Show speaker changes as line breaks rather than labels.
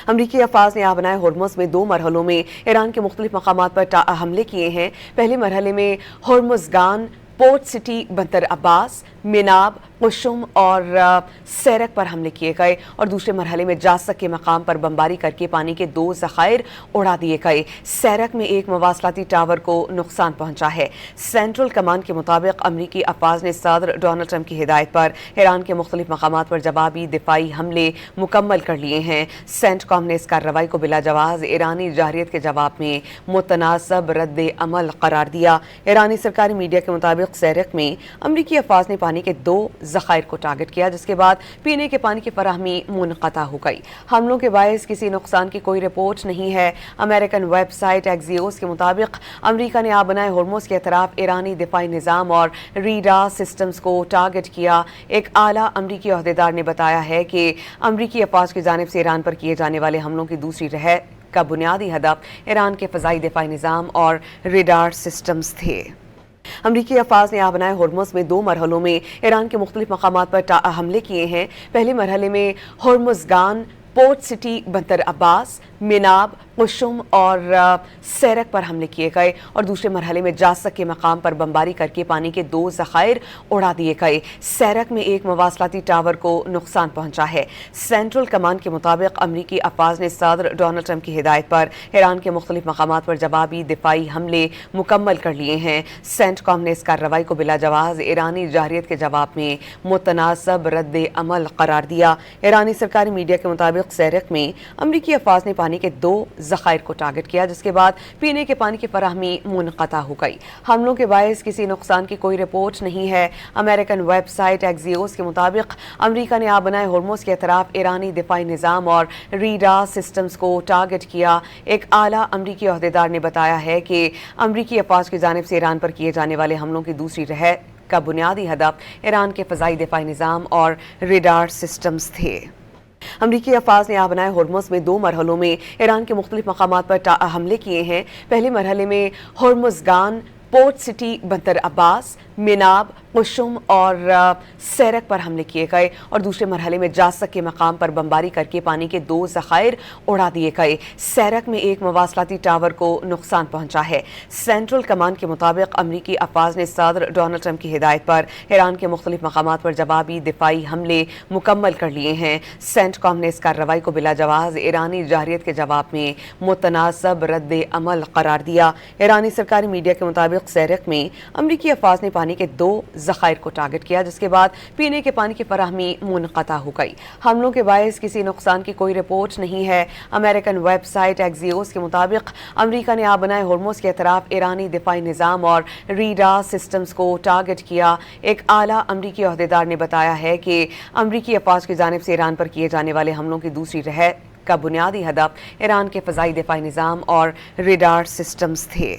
امریکی افواج نے آبنائے ہرمز میں 2 مرحلوں میں ایران کے مختلف مقامات پر حملے کیے ہیں۔ پہلے مرحلے میں ہرمزگان، پورٹ سٹی بندر عباس، میناب، قشم اور سیرک پر حملے کیے گئے اور دوسرے مرحلے میں جاسک کے مقام پر بمباری کر کے پانی کے 2 ذخائر اڑا دیے گئے۔ سیرک میں ایک مواصلاتی ٹاور کو نقصان پہنچا ہے۔ سینٹرل کمانڈ کے مطابق امریکی افواج نے صدر ڈونلڈ ٹرمپ کی ہدایت پر ایران کے مختلف مقامات پر جوابی دفاعی حملے مکمل کر لیے ہیں۔ سینٹ کام نے اس کارروائی کو بلا جواز ایرانی جارحیت کے جواب میں متناسب رد عمل قرار دیا۔ ایرانی سرکاری میڈیا کے مطابق سیرک میں امریکی افواج نے پانی کے 2 ذخائر کو ٹارگٹ کیا، جس کے بعد پینے کے پانی کی فراہمی منقطع ہو گئی۔ حملوں کے باعث کسی نقصان کی کوئی رپورٹ نہیں ہے۔ امریکن ویب سائٹ ایکزیوس کے مطابق امریکہ نے آبنائے ہرمز کے اطراف ایرانی دفاعی نظام اور ریڈار سسٹمز کو ٹارگٹ کیا۔ ایک اعلیٰ امریکی عہدیدار نے بتایا ہے کہ امریکی افواج کی جانب سے ایران پر کیے جانے والے حملوں کی دوسری رہ کا بنیادی ہدف ایران کے فضائی دفاعی نظام اور ریڈار سسٹمز تھے۔ امریکی افواج نے آبنائے ہرمز میں 2 مرحلوں میں ایران کے مختلف مقامات پر حملے کیے ہیں۔ پہلے مرحلے میں ہرمزگان، پورٹ سٹی بندر عباس، میناب، قشم اور سیرک پر حملے کیے گئے اور دوسرے مرحلے میں جاسک کے مقام پر بمباری کر کے پانی کے 2 ذخائر اڑا دیے گئے۔ سیرک میں ایک مواصلاتی ٹاور کو نقصان پہنچا ہے۔ سینٹرل کمانڈ کے مطابق امریکی افواج نے صدر ڈونلڈ ٹرمپ کی ہدایت پر ایران کے مختلف مقامات پر جوابی دفاعی حملے مکمل کر لیے ہیں۔ سینٹ کام نے اس کارروائی کو بلا جواز ایرانی جارحیت کے جواب میں متناسب رد عمل قرار دیا۔ ایرانی سرکاری میڈیا کے مطابق سیرک میں امریکی افواج نے پانی کے 2 ذخائر کو ٹارگٹ کیا، جس کے بعد پینے کے پانی کی فراہمی منقطع ہو گئی۔ حملوں کے باعث کسی نقصان کی کوئی رپورٹ نہیں ہے۔ امریکن ویب سائٹ ایکزیوس کے مطابق امریکہ نے آبنائے ہرمز کے اطراف ایرانی دفاعی نظام اور ریڈار سسٹمز کو ٹارگٹ کیا۔ ایک اعلیٰ امریکی عہدیدار نے بتایا ہے کہ امریکی افواج کی جانب سے ایران پر کیے جانے والے حملوں کی دوسری رہ کا بنیادی ہدف ایران کے فضائی دفاعی نظام اور ریڈار سسٹمز تھے۔ امریکی افواج نے آبنائے ہرمز میں 2 مرحلوں میں ایران کے مختلف مقامات پر حملے کیے ہیں۔ پہلے مرحلے میں ہرمزگان، پورٹ سٹی بندر عباس، میناب، قشم اور سیرک پر حملے کیے گئے اور دوسرے مرحلے میں جاسک کے مقام پر بمباری کر کے پانی کے 2 ذخائر اڑا دیے گئے۔ سیرک میں ایک مواصلاتی ٹاور کو نقصان پہنچا ہے۔ سینٹرل کمانڈ کے مطابق امریکی افواج نے صدر ڈونلڈ ٹرمپ کی ہدایت پر ایران کے مختلف مقامات پر جوابی دفاعی حملے مکمل کر لیے ہیں۔ سینٹ کام نے اس کارروائی کو بلا جواز ایرانی جارحیت کے جواب میں متناسب رد عمل قرار دیا۔ ایرانی سرکاری میڈیا کے مطابق سیرک میں امریکی افواج نے پانی کے 2 ذخائر کو ٹارگٹ کیا، جس کے بعد پینے کے پانی کی فراہمی منقطع ہو گئی۔ حملوں کے باعث کسی نقصان کی کوئی رپورٹ نہیں ہے۔ امریکن ویب سائٹ ایکزیوس کے مطابق امریکہ نے آبنائے ہرمز کے اطراف ایرانی دفاعی نظام اور ریڈار سسٹمز کو ٹارگٹ کیا۔ ایک اعلیٰ امریکی عہدیدار نے بتایا ہے کہ امریکی افواج کی جانب سے ایران پر کیے جانے والے حملوں کی دوسری رہ کا بنیادی ہدف ایران کے فضائی دفاعی نظام اور ریڈار سسٹمز تھے۔